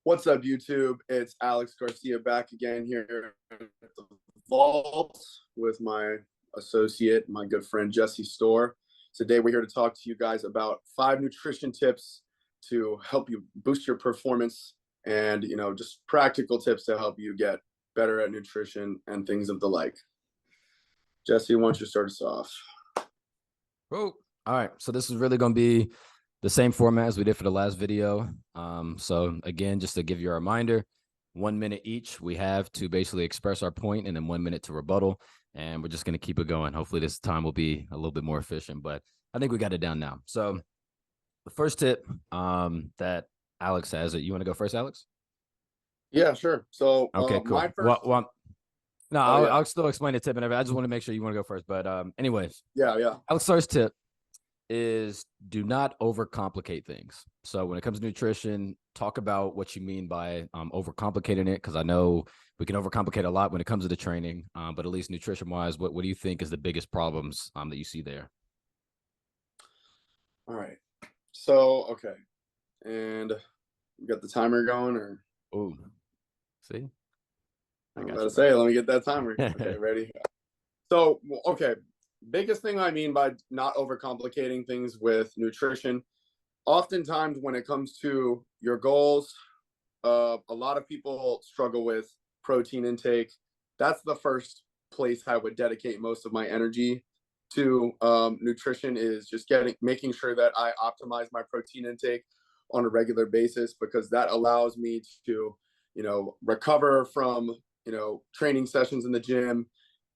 What's up, YouTube? It's Alex Garcia back again here at the Vault with my associate, my good friend Jesse Storr. Today, we're here to talk to you guys about 5 nutrition tips to help you boost your performance and, just practical tips to help you get better at nutrition and things of the like. Jesse, why don't you start us off? Oh, all right. So this is really going to be the same format as we did for the last video. So again, just to give you a reminder, 1 minute each we have to basically express our point, and then 1 minute to rebuttal. And we're just going to keep it going. Hopefully this time will be a little bit more efficient, but I think we got it down now. So the first tip that Alex has, you want to go first, Alex? Yeah, sure. So okay, cool. My first. No, I'll still explain the tip and everything. I just want to make sure you want to go first. But anyways, yeah. Alex's first tip is do not overcomplicate things. So when it comes to nutrition, talk about what you mean by overcomplicating it, because I know we can overcomplicate a lot when it comes to the training, but at least nutrition-wise, what do you think is the biggest problems that you see there? All right. So, okay. And you got the timer going, or? Oh, see? I got to say, let me get that timer. Okay, ready? So, okay. Biggest thing I mean by not overcomplicating things with nutrition, oftentimes when it comes to your goals, a lot of people struggle with protein intake. That's the first place I would dedicate most of my energy to. Nutrition is just making sure that I optimize my protein intake on a regular basis, because that allows me to, recover from, training sessions in the gym,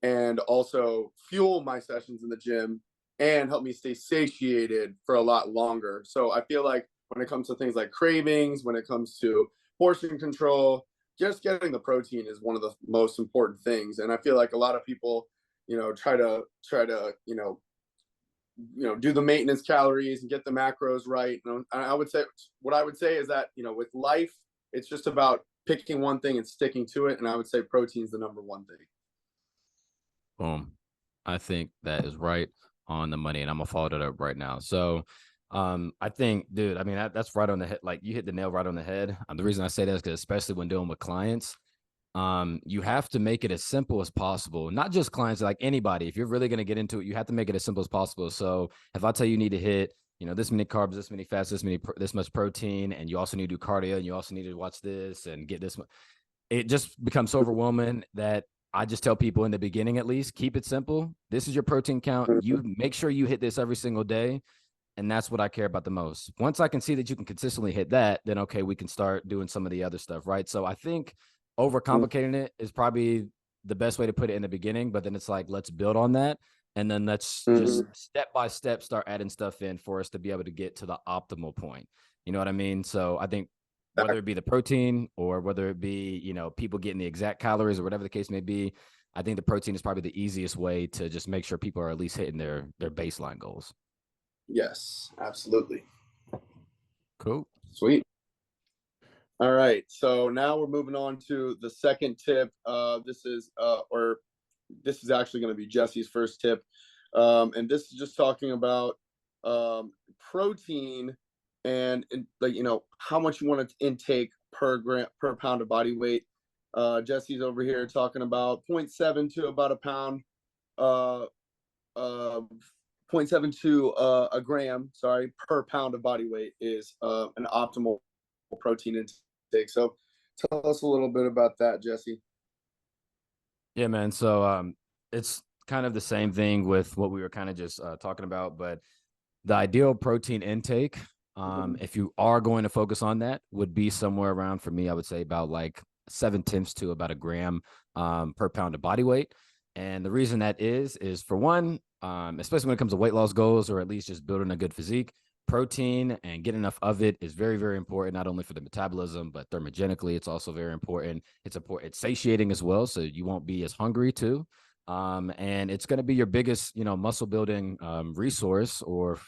and also fuel my sessions in the gym and help me stay satiated for a lot longer. So I feel like when it comes to things like cravings, when it comes to portion control, just getting the protein is one of the most important things. And I feel like a lot of people, try to do the maintenance calories and get the macros right. And I would say, what I would say is that, with life, it's just about picking one thing and sticking to it. And I would say protein is the number one thing. Boom. I think that is right on the money, and I'm gonna follow that up right now. So I think, dude, I mean, that's right on the head. Like, you hit the nail right on the head. The reason I say that is because, especially when dealing with clients, you have to make it as simple as possible. Not just clients, like anybody. If you're really going to get into it, you have to make it as simple as possible. So if I tell you need to hit, this many carbs, this many fats, this much protein, and you also need to do cardio, and you also need to watch this and get this, it just becomes so overwhelming that I just tell people in the beginning, at least, keep it simple. This is your protein count. You make sure you hit this every single day. And that's what I care about the most. Once I can see that you can consistently hit that, then okay, we can start doing some of the other stuff, right? So I think overcomplicating it is probably the best way to put it in the beginning, but then it's like, let's build on that. And then let's just step by step start adding stuff in for us to be able to get to the optimal point. You know what I mean? So I think whether it be the protein or whether it be, people getting the exact calories or whatever the case may be, I think the protein is probably the easiest way to just make sure people are at least hitting their baseline goals. Yes, absolutely. Cool. Sweet. All right. So now we're moving on to the second tip. This is actually going to be Jesse's first tip. And this is just talking about protein and how much you want to intake per pound of body weight. Jesse's over here talking about 0.7 to about a pound, 0.7 to a gram, per pound of body weight is an optimal protein intake. So tell us a little bit about that, Jesse. Yeah, man. So it's kind of the same thing with what we were kind of just talking about, but the ideal protein intake, if you are going to focus on that, would be somewhere around, for me, I would say about like 0.7 to about a gram per pound of body weight. And the reason that is for one, especially when it comes to weight loss goals, or at least just building a good physique, protein and getting enough of it is very, very important, not only for the metabolism, but thermogenically, it's also very important. It's satiating as well, so you won't be as hungry too. And it's going to be your biggest, muscle building resource, or,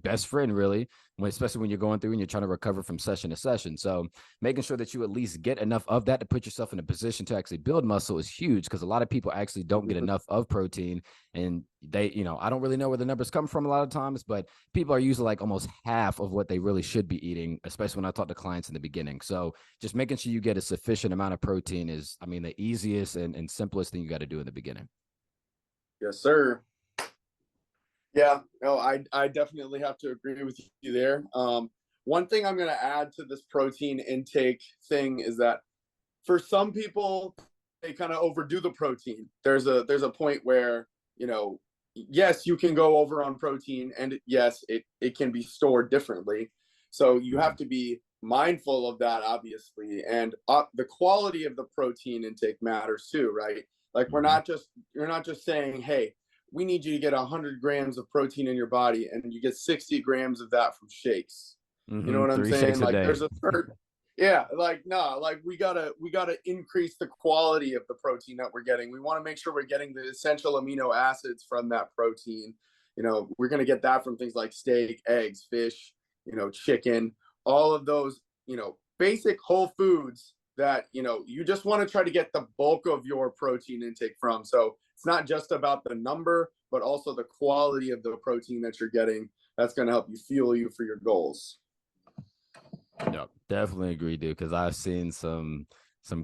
best friend, really, especially when you're going through and you're trying to recover from session to session. So making sure that you at least get enough of that to put yourself in a position to actually build muscle is huge, because a lot of people actually don't get enough of protein. And they, I don't really know where the numbers come from a lot of times, but people are usually like almost half of what they really should be eating, especially when I talk to clients in the beginning. So just making sure you get a sufficient amount of protein is, I mean, the easiest and simplest thing you got to do in the beginning. Yes, sir. Yeah, no, I definitely have to agree with you there. One thing I'm going to add to this protein intake thing is that for some people, they kind of overdo the protein. There's a point where, yes, you can go over on protein, and yes, it can be stored differently. So you have to be mindful of that, obviously, and the quality of the protein intake matters too, right? Like you're not just saying, hey, we need you to get 100 grams of protein in your body, and you get 60 grams of that from shakes. You know what I'm 3 saying? shakes a Like day. there's a certain yeah, like no, like we gotta increase the quality of the protein that we're getting. We want to make sure we're getting the essential amino acids from that protein. We're gonna get that from things like steak, eggs, fish, chicken, all of those, basic whole foods that you just want to try to get the bulk of your protein intake from. So it's not just about the number, but also the quality of the protein that you're getting. That's going to help you fuel you for your goals. No, definitely agree, dude. Because I've seen some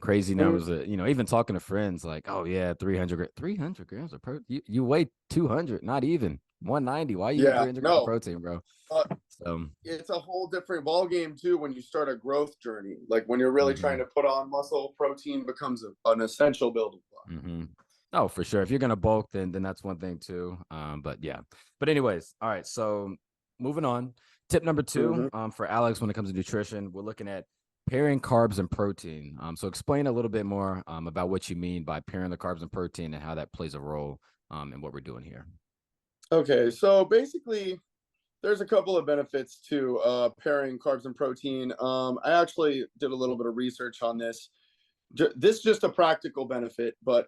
crazy numbers. That, even talking to friends, like, oh yeah, 300 grams of protein. You weigh 200, not even 190. Why are you eating Yeah, 300 grams of no, protein, bro? So it's a whole different ball game too when you start a growth journey. Like when you're really trying to put on muscle, protein becomes an essential building block. Oh, for sure. If you're gonna bulk, then that's one thing too. But yeah. But anyways, all right. So moving on. Tip number 2, for Alex, when it comes to nutrition, we're looking at pairing carbs and protein. So explain a little bit more about what you mean by pairing the carbs and protein and how that plays a role in what we're doing here. Okay, so basically, there's a couple of benefits to pairing carbs and protein. I actually did a little bit of research on this. This is just a practical benefit, but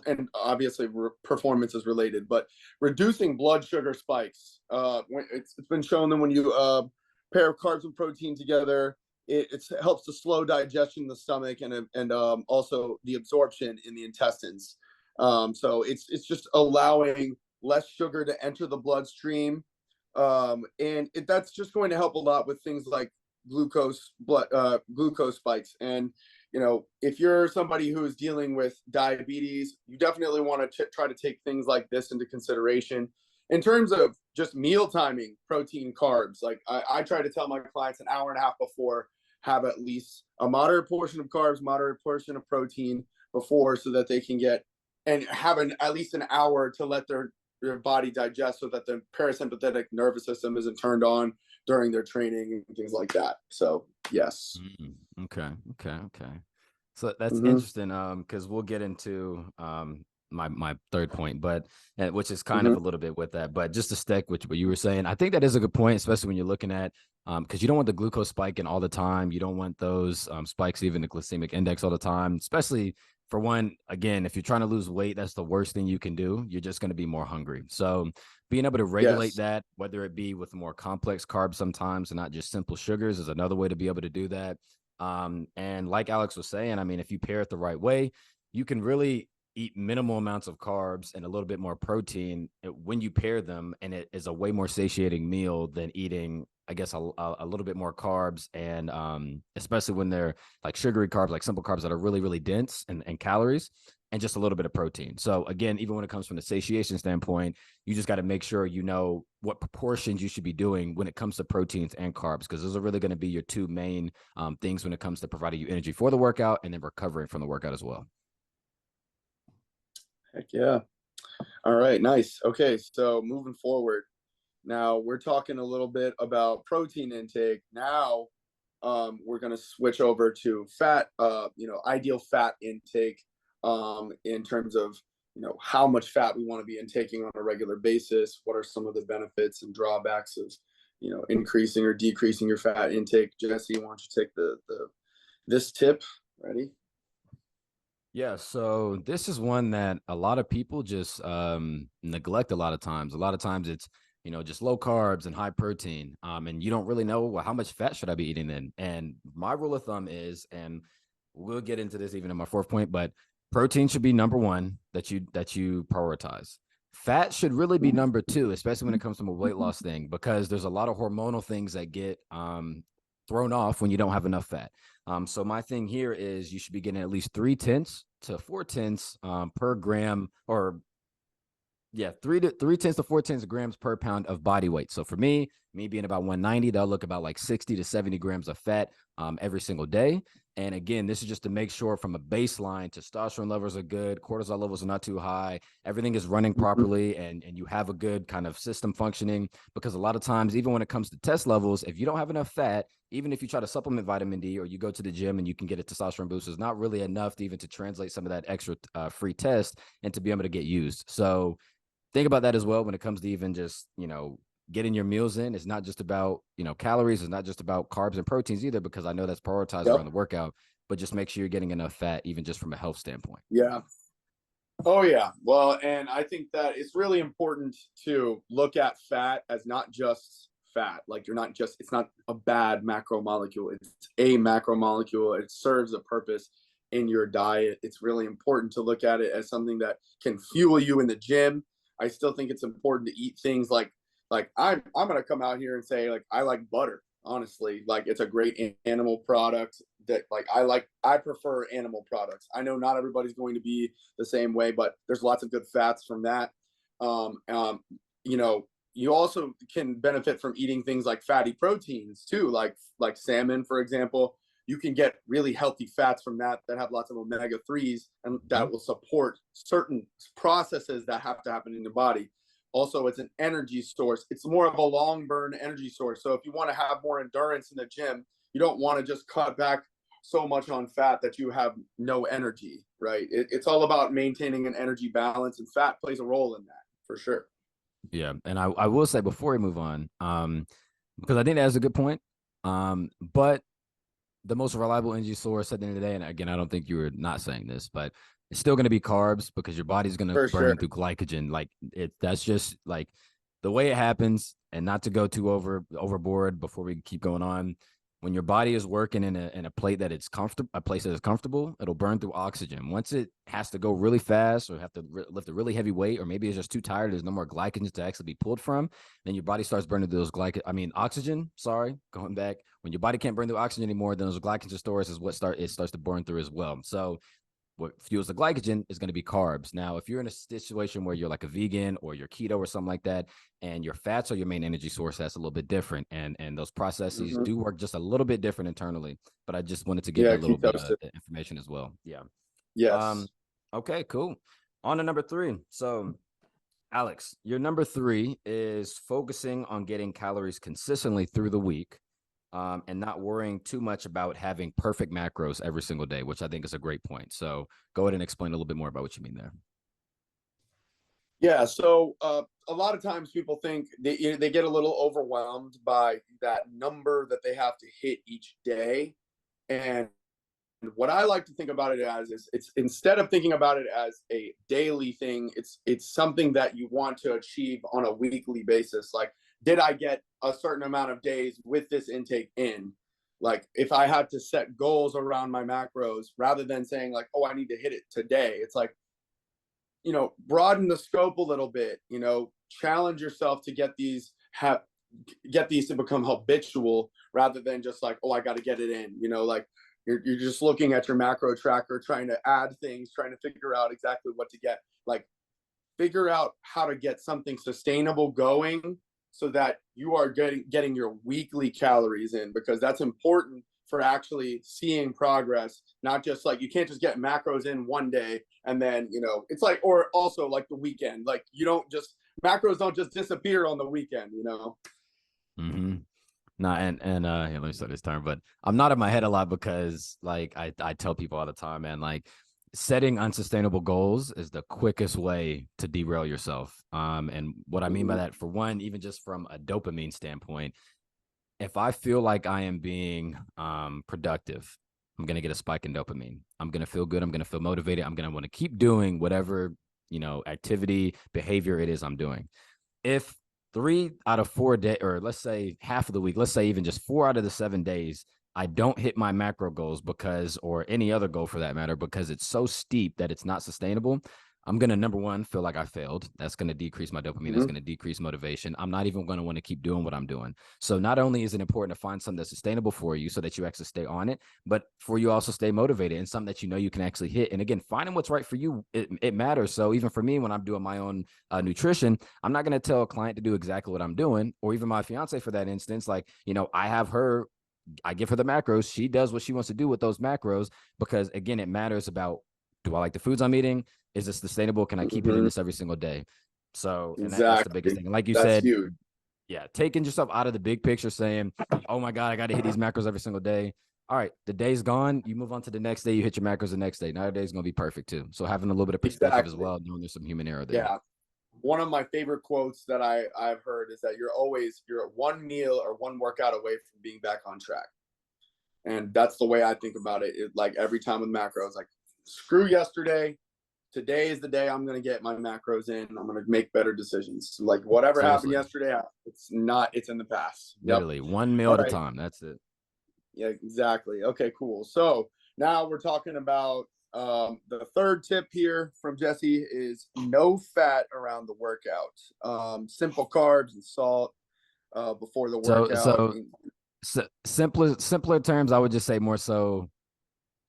and obviously performance is related, but reducing blood sugar spikes. It's been shown that when you pair carbs and protein together, it helps to slow digestion in the stomach and also the absorption in the intestines. So it's just allowing less sugar to enter the bloodstream, and that's just going to help a lot with things like glucose spikes. And if you're somebody who is dealing with diabetes, you definitely want to try to take things like this into consideration. In terms of just meal timing, protein, carbs, like I try to tell my clients an hour and a half before, have at least a moderate portion of carbs, moderate portion of protein before, so that they can get and have at least an hour to let their body digest, so that the parasympathetic nervous system isn't turned on during their training and things like that. So yes. Okay. So that's interesting. Because we'll get into my third point, but which is kind of a little bit with that. But just to stick with what you were saying, I think that is a good point, especially when you're looking at because you don't want the glucose spiking all the time. You don't want those spikes, even the glycemic index all the time, especially for one, again, if you're trying to lose weight, that's the worst thing you can do. You're just going to be more hungry. So being able to regulate that, whether it be with more complex carbs sometimes and not just simple sugars, is another way to be able to do that. And like Alex was saying, I mean, if you pair it the right way, you can really eat minimal amounts of carbs and a little bit more protein when you pair them. And it is a way more satiating meal than eating, I guess, a little bit more carbs, and especially when they're like sugary carbs, like simple carbs that are really, really dense and calories, and just a little bit of protein. So again, even when it comes from the satiation standpoint, you just got to make sure you know what proportions you should be doing when it comes to proteins and carbs, because those are really going to be your two main things when it comes to providing you energy for the workout and then recovering from the workout as well. Heck yeah. All right, nice. Okay, so moving forward. Now we're talking a little bit about protein intake. Now we're going to switch over to fat, ideal fat intake in terms of, how much fat we want to be intaking on a regular basis. What are some of the benefits and drawbacks of, increasing or decreasing your fat intake? Jesse, why don't you take this tip? Ready? Yeah, so this is one that a lot of people just neglect a lot of times. A lot of times it's, just low carbs and high protein. And you don't really know, well, how much fat should I be eating then? And my rule of thumb is, and we'll get into this even in my fourth point, but protein should be number one that you prioritize. Fat should really be number two, especially when it comes to a weight loss thing, because there's a lot of hormonal things that get thrown off when you don't have enough fat. So my thing here is you should be getting at least 3/10 to 4/10 per gram, or yeah, 3/10 to 4/10 grams per pound of body weight. So for me being about 190, that'll look about like 60 to 70 grams of fat every single day. And again, this is just to make sure from a baseline, testosterone levels are good, cortisol levels are not too high, everything is running properly, and you have a good kind of system functioning. Because a lot of times, even when it comes to test levels, if you don't have enough fat, even if you try to supplement vitamin D or you go to the gym and you can get a testosterone boost, it's not really enough to even to translate some of that extra free test and to be able to get used. So think about that as well when it comes to even just, getting your meals in. It's not just about, calories. It's not just about carbs and proteins either, because I know that's prioritized around the workout, but just make sure you're getting enough fat, even just from a health standpoint. Yeah. Oh, yeah. Well, and I think that it's really important to look at fat as not just fat. Like it's not a bad macromolecule. It's a macromolecule. It serves a purpose in your diet. It's really important to look at it as something that can fuel you in the gym. I still think it's important to eat things like I'm gonna come out here and say, like, I like butter. Honestly, like, it's a great animal product that, like, I prefer animal products. I know not everybody's going to be the same way, but there's lots of good fats from that. You also can benefit from eating things like fatty proteins too, like salmon, for example. You can get really healthy fats from that have lots of omega-3s, and that will support certain processes that have to happen in the body. Also, it's an energy source. It's more of a long burn energy source. So if you want to have more endurance in the gym, you don't want to just cut back so much on fat that you have no energy, right? It's all about maintaining an energy balance, and fat plays a role in that for sure. Yeah. And I will say before we move on, because I think that's a good point. But the most reliable energy source at the end of the day, and again, I don't think you were not saying this, but it's still going to be carbs, because your body's going to burn through glycogen. Like that's just like the way it happens. And not to go too overboard before we keep going on. When your body is working in a plate that it's comfortable, a place that is comfortable, it'll burn through oxygen. Once it has to go really fast, or have to lift a really heavy weight, or maybe it's just too tired, there's no more glycogen to actually be pulled from, then your body starts burning those oxygen. Sorry, going back. When your body can't burn through oxygen anymore, then those glycogen stores is what starts to burn through as well. So what fuels the glycogen is going to be carbs. Now, if you're in a situation where you're like a vegan or you're keto or something like that, and your fats are your main energy source, that's a little bit different. And those processes do work just a little bit different internally. But I just wanted to give a little bit of information as well. Yeah. Yes. Okay, cool. On to number 3. So, Alex, your number 3 is focusing on getting calories consistently through the week. And not worrying too much about having perfect macros every single day, which I think is a great point. So go ahead and explain a little bit more about what you mean there. Yeah. So a lot of times people think they get a little overwhelmed by that number that they have to hit each day. And what I like to think about it as is, it's instead of thinking about it as a daily thing, it's something that you want to achieve on a weekly basis. Like, did I get a certain amount of days with this intake in? Like, if I had to set goals around my macros, rather than saying like, oh, I need to hit it today, it's like, broaden the scope a little bit, challenge yourself to get these to become habitual, rather than just like, oh, I got to get it in, like you're just looking at your macro tracker, trying to add things, trying to figure out exactly what to get. Like, figure out how to get something sustainable going, so that you are getting your weekly calories in, because that's important for actually seeing progress. Not just like, you can't just get macros in one day and then, it's like, or also like the weekend, like macros don't just disappear on the weekend, Mm-hmm. Nah, and let me start this term, but I'm not in my head a lot, because like I tell people all the time, man, like, setting unsustainable goals is the quickest way to derail yourself. And what I mean by that, for one, even just from a dopamine standpoint, if I feel like I am being productive, I'm going to get a spike in dopamine. I'm going to feel good. I'm going to feel motivated. I'm going to want to keep doing whatever, activity, behavior it is I'm doing. If 3 out of 4 days, or let's say half of the week, let's say even just 4 out of the 7 days, I don't hit my macro goals or any other goal for that matter, because it's so steep that it's not sustainable, I'm going to, number one, feel like I failed. That's going to decrease my dopamine. That's Mm-hmm. going to decrease motivation. I'm not even going to want to keep doing what I'm doing. So not only is it important to find something that's sustainable for you so that you actually stay on it, but for you also stay motivated and something that you know you can actually hit. And again, finding what's right for you, it matters. So even for me, when I'm doing my own nutrition, I'm not going to tell a client to do exactly what I'm doing, or even my fiance for that instance. Like, you know, I give her the macros. She does what she wants to do with those macros because, again, it matters about, do I like the foods I'm eating? Is it sustainable? Can I keep hitting Mm-hmm. this every single day? So, and that's the biggest Exactly. thing. And like you That's said, huge. yeah, taking yourself out of the big picture, saying, oh my God, I got to hit these macros every single day. All right, the day's gone. You move on to the next day. You hit your macros the next day. Now the day's going to be perfect too. So having a little bit of perspective as Exactly. well, knowing there's some human error there. Yeah. One of my favorite quotes that I've heard is that you're one meal or one workout away from being back on track. And that's the way I think about it. Like every time with macros, like screw yesterday. Today is the day I'm going to get my macros in. I'm going to make better decisions. Like whatever happened Seriously, yesterday, it's in the past. literally Yep. one meal All at a right. time. That's it. Yeah, exactly. Okay, cool. So now we're talking about the third tip here from Jesse is no fat around the workout. Simple carbs and salt before the So, workout. so, so simpler terms, I would just say more so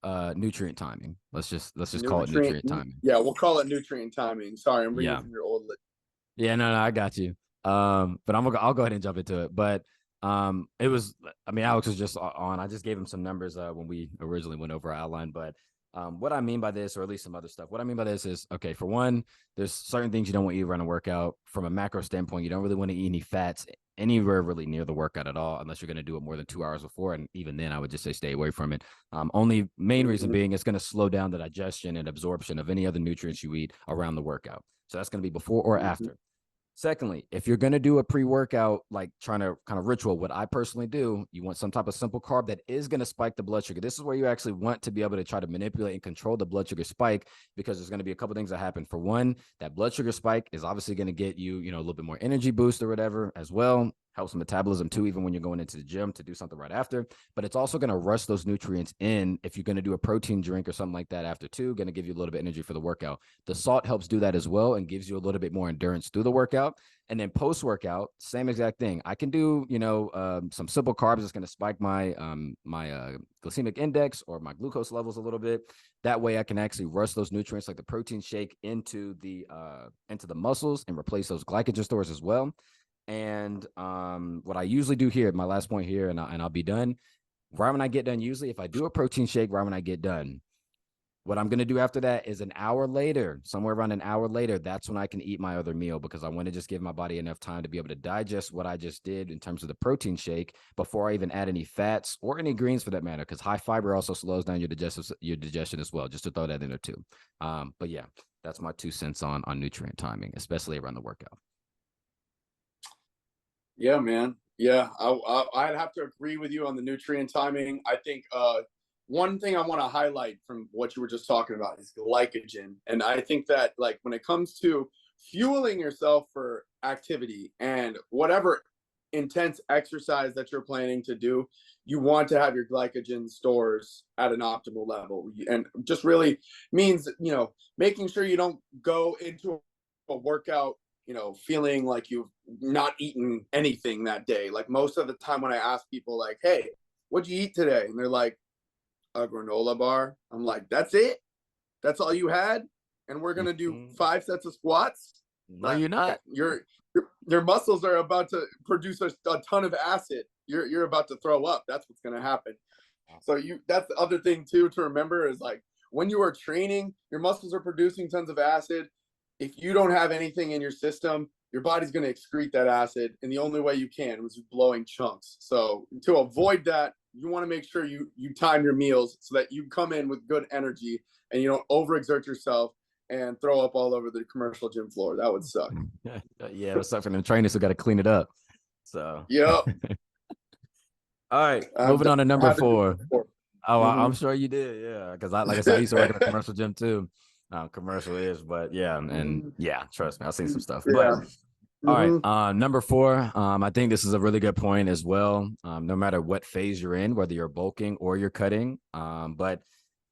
nutrient timing. Let's just call it Nutrient. nutrient timing. Yeah, we'll call it nutrient timing. Sorry, I'm reading Yeah. from your old list. Yeah, no, I got you. But I'll go ahead and jump into it. But it was, I mean, Alex was just on. I just gave him some numbers when we originally went over our outline. But what I mean by this, or at least some other stuff, what I mean by this is, okay, for one, there's certain things you don't want to eat around a workout. From a macro standpoint, you don't really want to eat any fats anywhere really near the workout at all, unless you're going to do it more than 2 hours before. And even then, I would just say stay away from it. Only main reason being it's going to slow down the digestion and absorption of any other nutrients you eat around the workout. So that's going to be before or after. Secondly, if you're going to do a pre-workout, like trying to kind of ritual, what I personally do, you want some type of simple carb that is going to spike the blood sugar. This is where you actually want to be able to try to manipulate and control the blood sugar spike, because there's going to be a couple things that happen. For one, that blood sugar spike is obviously going to get you, a little bit more energy boost or whatever as well. Helps metabolism too, even when you're going into the gym to do something right after. But it's also going to rush those nutrients in. If you're going to do a protein drink or something like that after too, going to give you a little bit of energy for the workout. The salt helps do that as well and gives you a little bit more endurance through the workout. And then post-workout, same exact thing. I can do, some simple carbs that's going to spike my glycemic index or my glucose levels a little bit. That way I can actually rush those nutrients like the protein shake into the muscles and replace those glycogen stores as well. And what I usually do here, my last point here, and I'll be done. Right when I get done, usually if I do a protein shake right when I get done, what I'm going to do after that is an hour later, somewhere around an hour later, that's when I can eat my other meal, because I want to just give my body enough time to be able to digest what I just did in terms of the protein shake before I even add any fats or any greens for that matter, because high fiber also slows down your digestion as well, just to throw that in there too. But yeah, that's my 2 cents on nutrient timing, especially around the workout. Yeah, man. Yeah, I'd have to agree with you on the nutrient timing. I think one thing I want to highlight from what you were just talking about is glycogen. And I think that, like, when it comes to fueling yourself for activity and whatever intense exercise that you're planning to do, you want to have your glycogen stores at an optimal level. And just really means, making sure you don't go into a workout feeling like you've not eaten anything that day. Like most of the time when I ask people like, hey, what'd you eat today? And they're like, a granola bar. I'm like, that's it? That's all you had? And we're going to do 5 sets of squats? No, you're not. Your muscles are about to produce a ton of acid. You're about to throw up. That's what's going to happen. So that's the other thing too to remember is, like, when you are training, your muscles are producing tons of acid. If you don't have anything in your system, your body's going to excrete that acid, and the only way you can is blowing chunks. So to avoid that, you want to make sure you time your meals so that you come in with good energy and you don't overexert yourself and throw up all over the commercial gym floor. That would suck. Yeah, it would suck for them trainers who got to clean it up. So yep. All right, moving on to number 4. Oh, Mm-hmm. I'm sure you did, yeah. Because like I said, I used to work at a commercial gym too. Commercial is, but yeah, and yeah, trust me, I've seen some stuff. Yeah. But all right, number 4. I think this is a really good point as well. No matter what phase you're in, whether you're bulking or you're cutting, but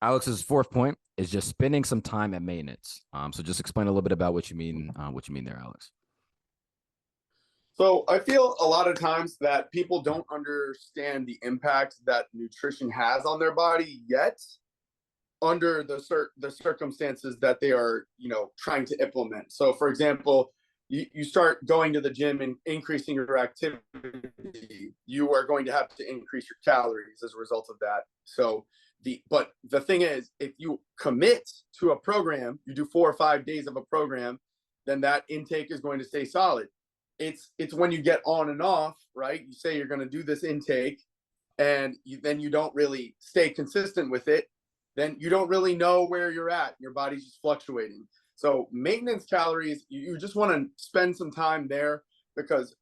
Alex's fourth point is just spending some time at maintenance. So just explain a little bit about what you mean there, Alex. So I feel a lot of times that people don't understand the impact that nutrition has on their body yet under the circumstances that they are, trying to implement. So for example, you start going to the gym and increasing your activity, you are going to have to increase your calories as a result of that. So but the thing is, if you commit to a program, you do 4 or 5 days of a program, then that intake is going to stay solid. It's when you get on and off, right? You say you're going to do this intake, and then you don't really stay consistent with it. Then you don't really know where you're at. Your body's just fluctuating. So maintenance calories, you just want to spend some time there, because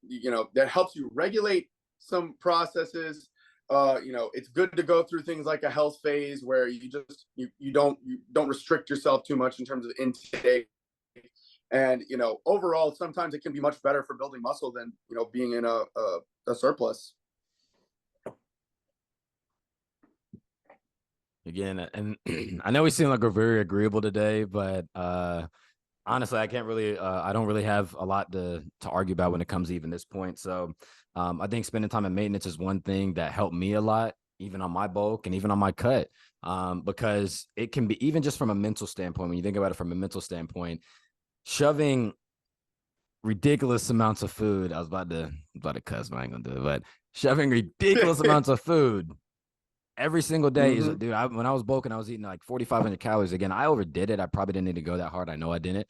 that helps you regulate some processes. It's good to go through things like a health phase where you don't restrict yourself too much in terms of intake. And overall, sometimes it can be much better for building muscle than being in a surplus. Again, and I know we seem like we're very agreeable today, but honestly, I can't really, I don't really have a lot to argue about when it comes to even this point. So I think spending time in maintenance is one thing that helped me a lot, even on my bulk and even on my cut, because it can be, even just from a mental standpoint, when you think about it from a mental standpoint, shoving ridiculous amounts of food. I was about to cuss, but I ain't gonna do it. But shoving ridiculous amounts of food every single day is, dude. When I was bulking, I was eating like 4,500 calories. Again, I overdid it. I probably didn't need to go that hard. I know I didn't,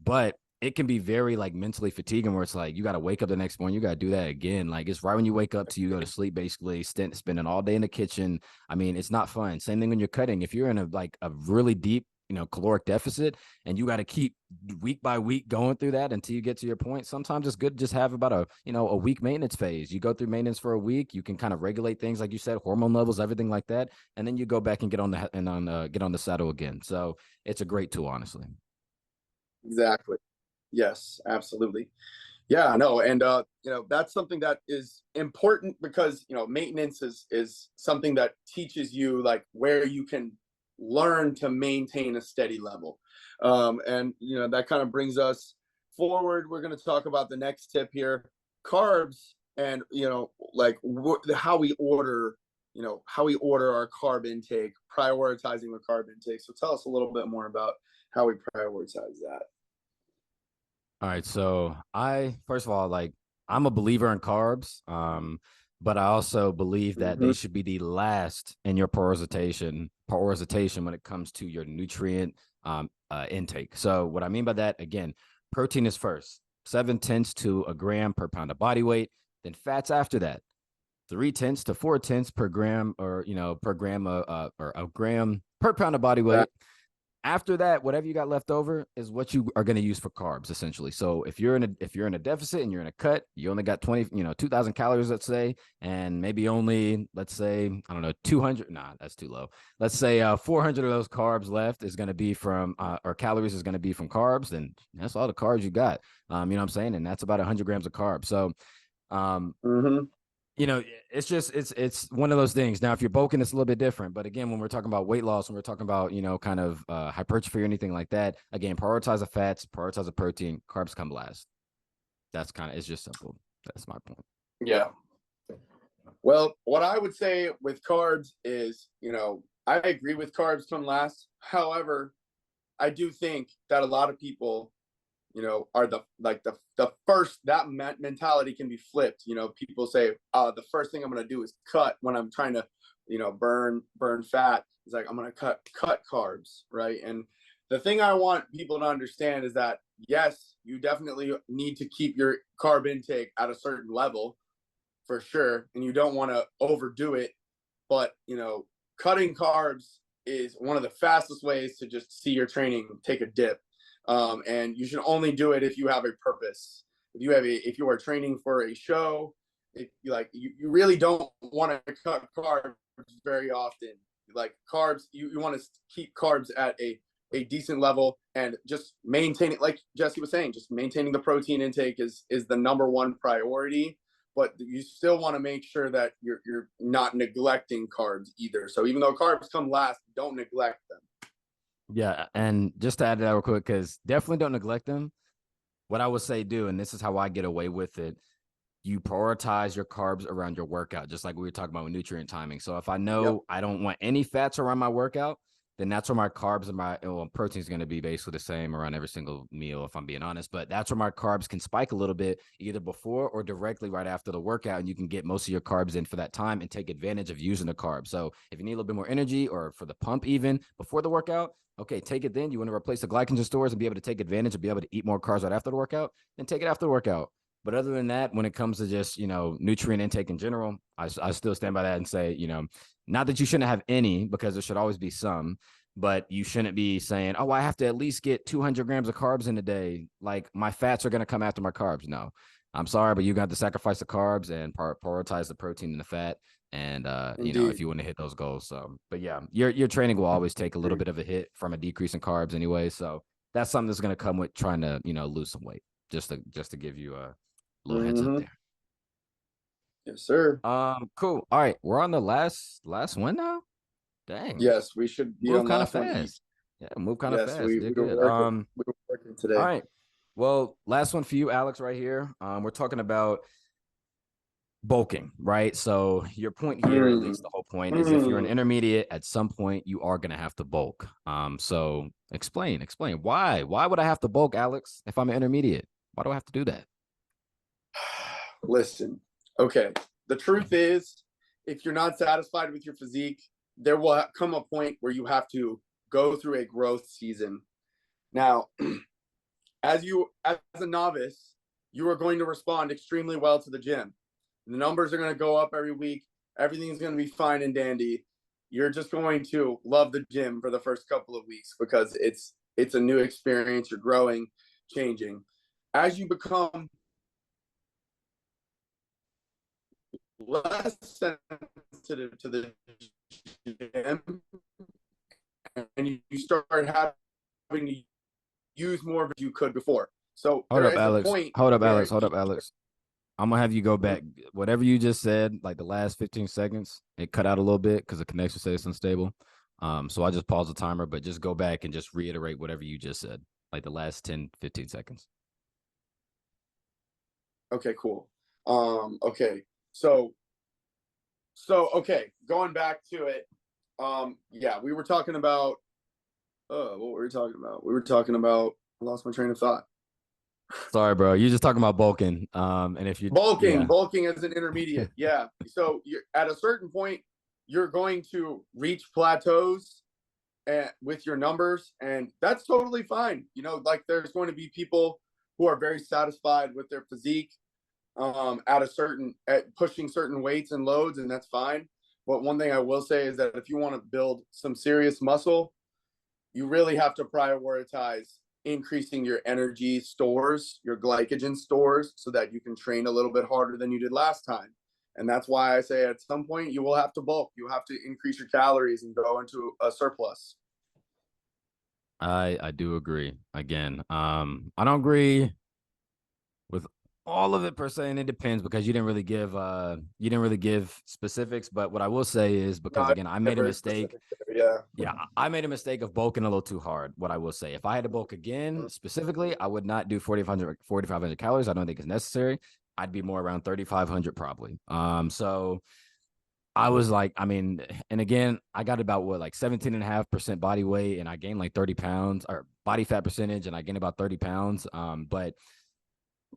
but it can be very like mentally fatiguing, where it's like you got to wake up the next morning, you got to do that again. Like it's right when you wake up to you go to sleep, basically spending all day in the kitchen. I mean, it's not fun. Same thing when you're cutting. If you're in a really deep caloric deficit, and you got to keep week by week going through that until you get to your point, sometimes it's good to just have about a week maintenance phase. You go through maintenance for a week, you can kind of regulate things, like you said, hormone levels, everything like that, and then you go back and get on the saddle again. So it's a great tool, honestly. Exactly. Yes, absolutely. Yeah, no, and that's something that is important, because maintenance is something that teaches you like where you can learn to maintain a steady level. And that kind of brings us forward. We're going to talk about the next tip here: carbs, and like how we order our carb intake, prioritizing the carb intake. So tell us a little bit more about how we prioritize that. All right, so first of all, like, I'm a believer in carbs, but I also believe that they should be the last in your prioritization when it comes to your nutrient intake. So what I mean by that, again, protein is first, 7/10 to a gram per pound of body weight. Then fats after that, 3/10 to 4/10 per gram, or per gram or a gram per pound of body weight. After that, whatever you got left over is what you are going to use for carbs, essentially. So if you're in a deficit and you're in a cut, you only got 2,000 calories, let's say, and maybe only, let's say, I don't know, 200. Nah, that's too low. Let's say 400 of those carbs left is going to be from, or calories is going to be from carbs. Then that's all the carbs you got. You know what I'm saying? And that's about 100 grams of carbs. So, it's just it's one of those things. Now, if you're bulking, it's a little bit different. But again, when we're talking about weight loss, when we're talking about kind of hypertrophy or anything like that, again, prioritize the fats, prioritize the protein, carbs come last. It's just simple. That's my point. Yeah. Well, what I would say with carbs is, I agree with carbs come last. However, I do think that a lot of people are the first, that mentality can be flipped. People say, the first thing I'm going to do is cut when I'm trying to, burn fat. It's like, I'm going to cut carbs. Right. And the thing I want people to understand is that, yes, you definitely need to keep your carb intake at a certain level for sure. And you don't want to overdo it, but, cutting carbs is one of the fastest ways to just see your training take a dip. And you should only do it if you have a purpose. If you are training for a show, you really don't want to cut carbs very often. Like carbs, you want to keep carbs at a decent level, and just maintain it. Like Jesse was saying, just maintaining the protein intake is the number one priority. but you still want to make sure that you're not neglecting carbs either. So even though carbs come last, don't neglect them. Yeah, and just to add to that real quick, because definitely don't neglect them. What I would say do, and this is how I get away with it, you prioritize your carbs around your workout, just like we were talking about with nutrient timing. So if I know I don't want any fats around my workout, then that's where my carbs and my protein is going to be basically the same around every single meal, if I'm being honest. But that's where my carbs can spike a little bit, either before or directly right after the workout. And you can get most of your carbs in for that time and take advantage of using the carbs. So if you need a little bit more energy or for the pump even before the workout, okay, take it then. You want to replace the glycogen stores and be able to take advantage of be able to eat more carbs right after the workout, then take it after the workout. But other than that, when it comes to just, nutrient intake in general, I still stand by that and say, not that you shouldn't have any, because there should always be some, but you shouldn't be saying, oh, I have to at least get 200 grams of carbs in a day. Like my fats are going to come after my carbs. No, I'm sorry, but you got to sacrifice the carbs and prioritize the protein and the fat. And, if you want to hit those goals. So, but yeah, your training will always take a little bit of a hit from a decrease in carbs anyway. So that's something that's going to come with trying to, lose some weight, just to give you a little heads up there. Yes, sir. Cool. All right, we're on the last one now. Dang. Yes, we should be on kind of last one. fast. Yeah, move kind of fast. We were working today. All right. Well, last one for you, Alex, right here. We're talking about bulking, right? So your point here, at least the whole point, is if you're an intermediate, at some point you are gonna have to bulk. So explain why would I have to bulk, Alex, if I'm an intermediate? Why do I have to do that? Listen, okay. The truth is, if you're not satisfied with your physique, there will come a point where you have to go through a growth season. Now, as a novice, you are going to respond extremely well to the gym. The numbers are going to go up every week. Everything's going to be fine and dandy. You're just going to love the gym for the first couple of weeks because it's a new experience. You're growing, changing. As you become less sensitive to the gym and you start having to use more than you could before. So hold up, Alex. I'm gonna have you go back. Whatever you just said, like the last 15 seconds, it cut out a little bit because the connection says it's unstable. So I just pause the timer, but just go back and just reiterate whatever you just said, like the last 10, 15 seconds. Okay, cool. Okay. So okay, going back to it. Yeah, we were talking about what were we talking about? We were talking about I lost my train of thought. Sorry, bro. You're just talking about bulking. And if you bulking as an intermediate, yeah. So you're at a certain point, you're going to reach plateaus with your numbers, and that's totally fine. Like there's going to be people who are very satisfied with their physique at pushing certain weights and loads, and that's fine. But one thing I will say is that if you want to build some serious muscle, you really have to prioritize increasing your energy stores, your glycogen stores, so that you can train a little bit harder than you did last time. And that's why I say at some point you will have to bulk. You have to increase your calories and go into a surplus. I do agree. Again, I don't agree with all of it per se, and it depends because you didn't really give specifics. But what I will say is because again, I made a mistake. Yeah, I made a mistake of bulking a little too hard. What I will say, if I had to bulk again specifically, I would not do 4,500 calories. I don't think it's necessary. I'd be more around 3,500 probably. So I was like, and again, I got about 17.5% body weight, and I gained like 30 pounds or body fat percentage, and I gained about 30 pounds. But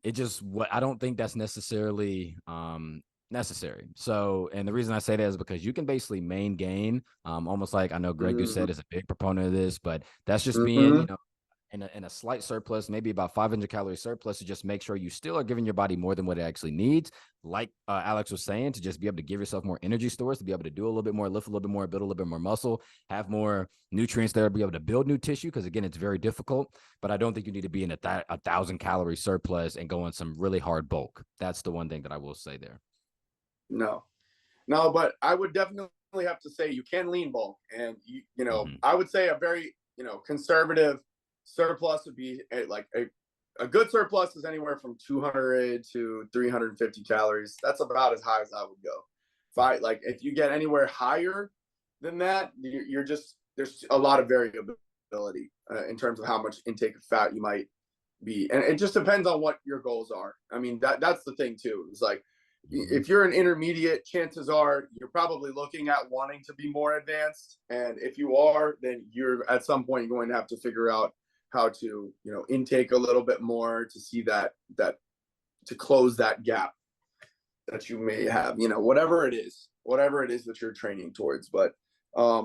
I don't think that's necessarily necessary. So, and the reason I say that is because you can basically main gain, almost like I know Greg you said is a big proponent of this, but that's just being, in a slight surplus, maybe about 500 calorie surplus, to just make sure you still are giving your body more than what it actually needs. Like Alex was saying, to just be able to give yourself more energy stores, to be able to do a little bit more, lift a little bit more, build a little bit more muscle, have more nutrients there, be able to build new tissue. Because again, it's very difficult, but I don't think you need to be in a 1,000 calorie surplus and go on some really hard bulk. That's the one thing that I will say there. No, but I would definitely have to say you can lean bulk, and I would say a very conservative surplus would be like a a good surplus is anywhere from 200 to 350 calories. That's about as high as I would go. If you get anywhere higher than that, you're just, there's a lot of variability in terms of how much intake of fat you might be, and it just depends on what your goals are. I mean, that's the thing too. It's like, if you're an intermediate, chances are you're probably looking at wanting to be more advanced, and if you are, then you're at some point going to have to figure out how to, intake a little bit more to see that to close that gap that you may have, whatever it is that you're training towards. But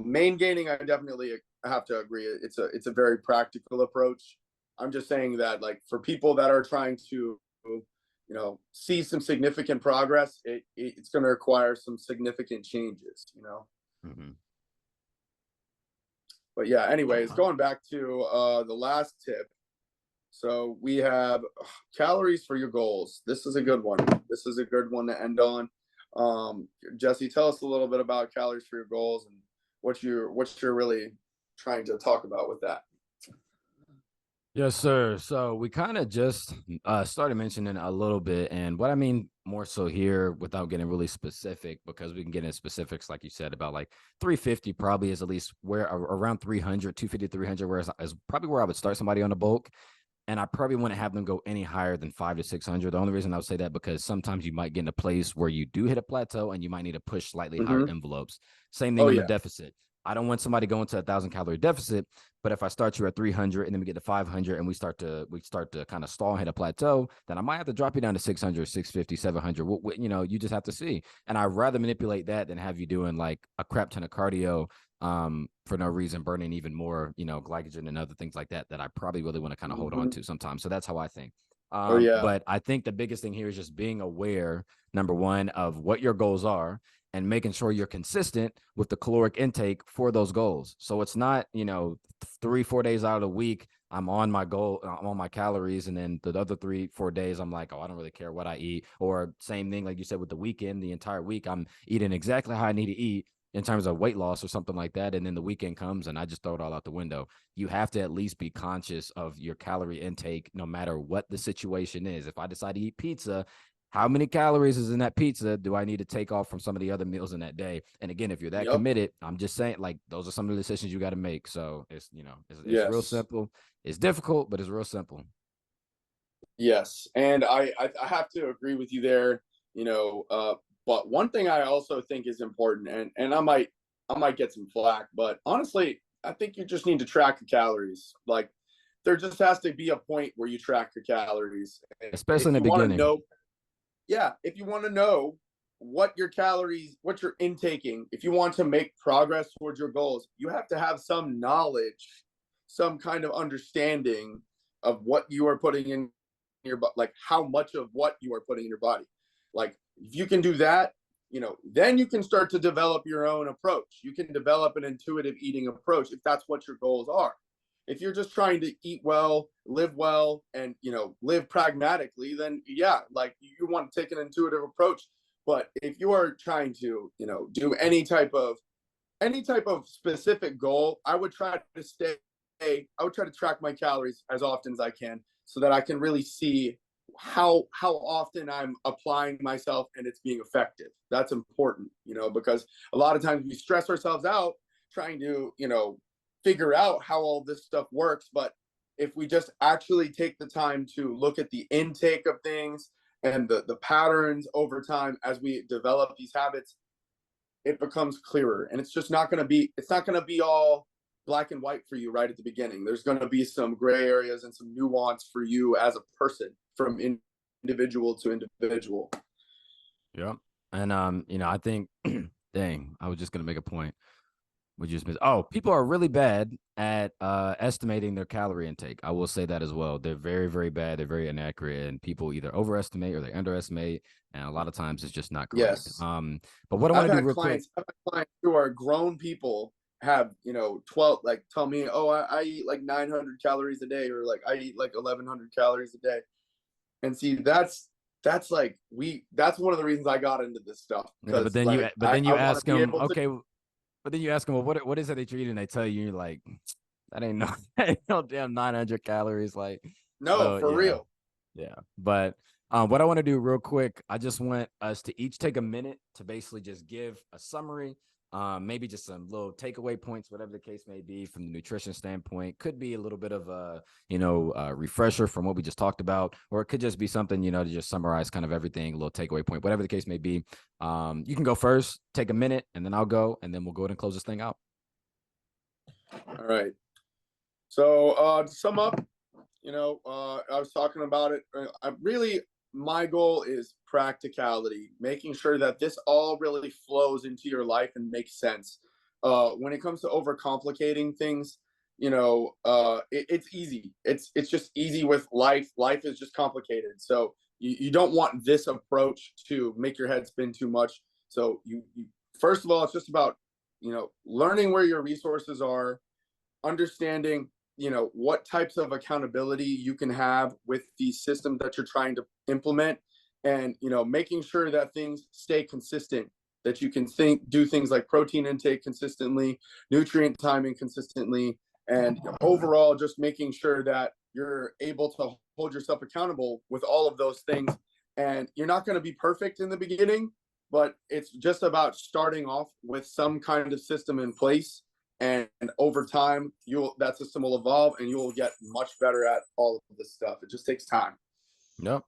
main gaining, I definitely have to agree, it's a very practical approach. I'm just saying that, like, for people that are trying to, see some significant progress, it's going to require some significant changes, Mm-hmm. But yeah, anyways, going back to the last tip. So we have calories for your goals. This is a good one. This is a good one to end on. Jesse, tell us a little bit about calories for your goals and what you're really trying to talk about with that. Yes, sir. So we kind of just started mentioning a little bit, and what I mean more so here, without getting really specific, because we can get into specifics, like you said, about like 350 probably is at least where around 300, 250, 300, where is probably where I would start somebody on the bulk. And I probably wouldn't have them go any higher than 500 to 600. The only reason I would say that, because sometimes you might get in a place where you do hit a plateau and you might need to push slightly higher envelopes. Same thing on the deficit. I don't want somebody going to 1,000-calorie deficit, but if I start you at 300 and then we get to 500 and we start to kind of stall and hit a plateau, then I might have to drop you down to 600, 650, 700. You just have to see. And I'd rather manipulate that than have you doing like a crap ton of cardio for no reason, burning even more, glycogen and other things like that I probably really want to kind of hold on to sometimes. So that's how I think. But I think the biggest thing here is just being aware, number one, of what your goals are and making sure you're consistent with the caloric intake for those goals. So it's not, 3-4 days out of the week, I'm on my goal, I'm on my calories. And then the other 3-4 days, I'm like, oh, I don't really care what I eat. Or same thing, like you said, with the weekend, the entire week, I'm eating exactly how I need to eat in terms of weight loss or something like that. And then the weekend comes and I just throw it all out the window. You have to at least be conscious of your calorie intake, no matter what the situation is. If I decide to eat pizza, how many calories is in that pizza? Do I need to take off from some of the other meals in that day? And again, if you're that committed, I'm just saying, like, those are some of the decisions you got to make. So it's real simple. It's difficult, but it's real simple. Yes. And I have to agree with you there, but one thing I also think is important, and I might get some flack, but honestly, I think you just need to track your calories. Like, there just has to be a point where you track your calories, especially in the beginning. If you want to know what your calories, what you're intaking, if you want to make progress towards your goals, you have to have some knowledge, some kind of understanding of what you are putting in your body, like how much of what you are putting in your body. Like, if you can do that, then you can start to develop your own approach. You can develop an intuitive eating approach if that's what your goals are. If you're just trying to eat well, and, live pragmatically, then like, you want to take an intuitive approach. But if you are trying to, do any type of specific goal, I would try to track my calories as often as I can, so that I can really see how often I'm applying myself and it's being effective. That's important, because a lot of times we stress ourselves out trying to, figure out how all this stuff works. But if we just actually take the time to look at the intake of things and the patterns over time as we develop these habits, it becomes clearer. And it's not going to be all black and white for you right at the beginning. There's going to be some gray areas and some nuance for you as a person, from individual to individual. Yeah. And I think dang, I was just going to make a point. People are really bad at estimating their calorie intake. I will say that as well. They're very, very bad. They're very inaccurate, and people either overestimate or they underestimate. And a lot of times it's just not correct. Yes. But what I want to do real quick, I've had clients who are grown people have 12, like, tell me, oh, I eat like 900 calories a day, or like I eat like 1,100 calories a day. And see, that's one of the reasons I got into this stuff. Yeah, but then you ask them, okay. But then you ask them, well, what is it that you're eating? They tell you, you're like, that ain't no damn 900 calories. Like, No, So for yeah. real. Yeah. But what I want to do real quick, I just want us to each take a minute to basically just give a summary, maybe just some little takeaway points, whatever the case may be from the nutrition standpoint. Could be a little bit of a, refresher from what we just talked about, or it could just be something, to just summarize kind of everything, a little takeaway point, whatever the case may be. You can go first, take a minute, and then I'll go, and then we'll go ahead and close this thing out. All right. So to sum up, I was talking about it. My goal is practicality, making sure that this all really flows into your life and makes sense. When it comes to overcomplicating things, it's easy. It's just easy with life. Life is just complicated. So you don't want this approach to make your head spin too much. So you first of all, it's just about learning where your resources are, understanding what types of accountability you can have with the system that you're trying to implement, and making sure that things stay consistent, that you can do things like protein intake consistently, nutrient timing consistently, and overall just making sure that you're able to hold yourself accountable with all of those things. And you're not going to be perfect in the beginning, but it's just about starting off with some kind of system in place, and over time that system will evolve and you will get much better at all of this stuff. It just takes time. Yep.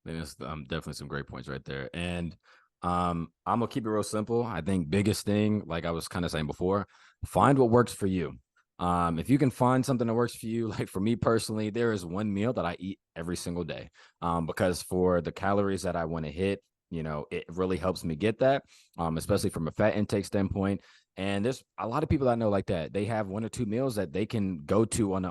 There's definitely some great points right there. And I'm gonna keep it real simple. I think biggest thing, like I was kind of saying before, find what works for you. If you can find something that works for you, like for me personally, there is one meal that I eat every single day. Because for the calories that I want to hit, it really helps me get that, especially from a fat intake standpoint. And there's a lot of people I know like that. They have one or two meals that they can go to on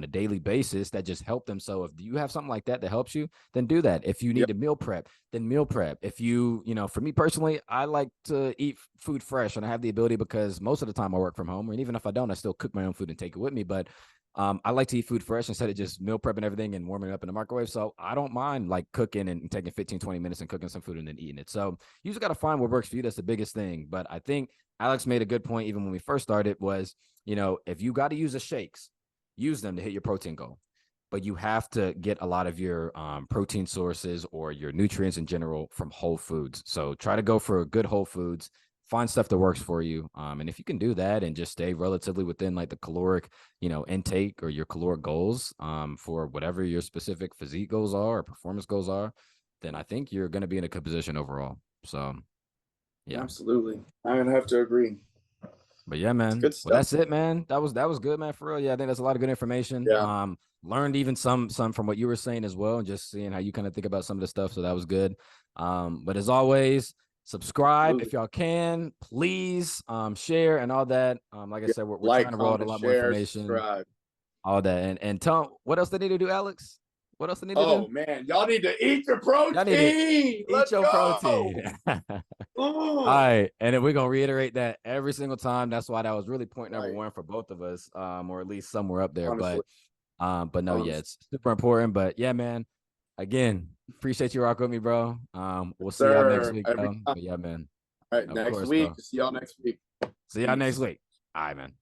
a daily basis that just help them. So if you have something like that helps you, then do that. If you need to meal prep, then meal prep. If for me personally, I like to eat food fresh, and I have the ability because most of the time I work from home, and even if I don't, I still cook my own food and take it with me. But I like to eat food fresh instead of just meal prepping everything and warming it up in the microwave. So I don't mind like cooking and taking 15, 20 minutes and cooking some food and then eating it. So you just got to find what works for you. That's the biggest thing. But I think Alex made a good point even when we first started was, if you got to use the shakes, use them to hit your protein goal. But you have to get a lot of your protein sources or your nutrients in general from whole foods. So try to go for good whole foods, find stuff that works for you. And if you can do that and just stay relatively within like the caloric, intake or your caloric goals for whatever your specific physique goals are or performance goals are, then I think you're going to be in a good position overall. So yeah, absolutely. I'm gonna have to agree. but yeah, man. Good Well, stuff. that's it, man. That was good, man. For real. Yeah, I think that's a lot of good information. Yeah. Learned even some from what you were saying as well, and just seeing how you kind of think about some of the stuff. So that was good. But as always, subscribe Absolutely. if y'all can, please. Share and all that. Like I said, we're Like, trying to roll out a comment, lot more share, information, subscribe. all that, and tell them what else they need to do, Alex. What else they need to Oh do? man, y'all need to eat your Y'all need to protein. eat Let's your go. protein. All right. And then we're gonna reiterate that every single time. That's why that was really point number Right. one for both of us, or at least somewhere up there. Honestly. But no, yeah, it's super important. But yeah, man. Again, appreciate you rocking with me, bro. We'll see y'all next Sir, week, every though. time. But yeah, man. All right, Of next course, week. bro. See y'all next week. See y'all next week. All right, man.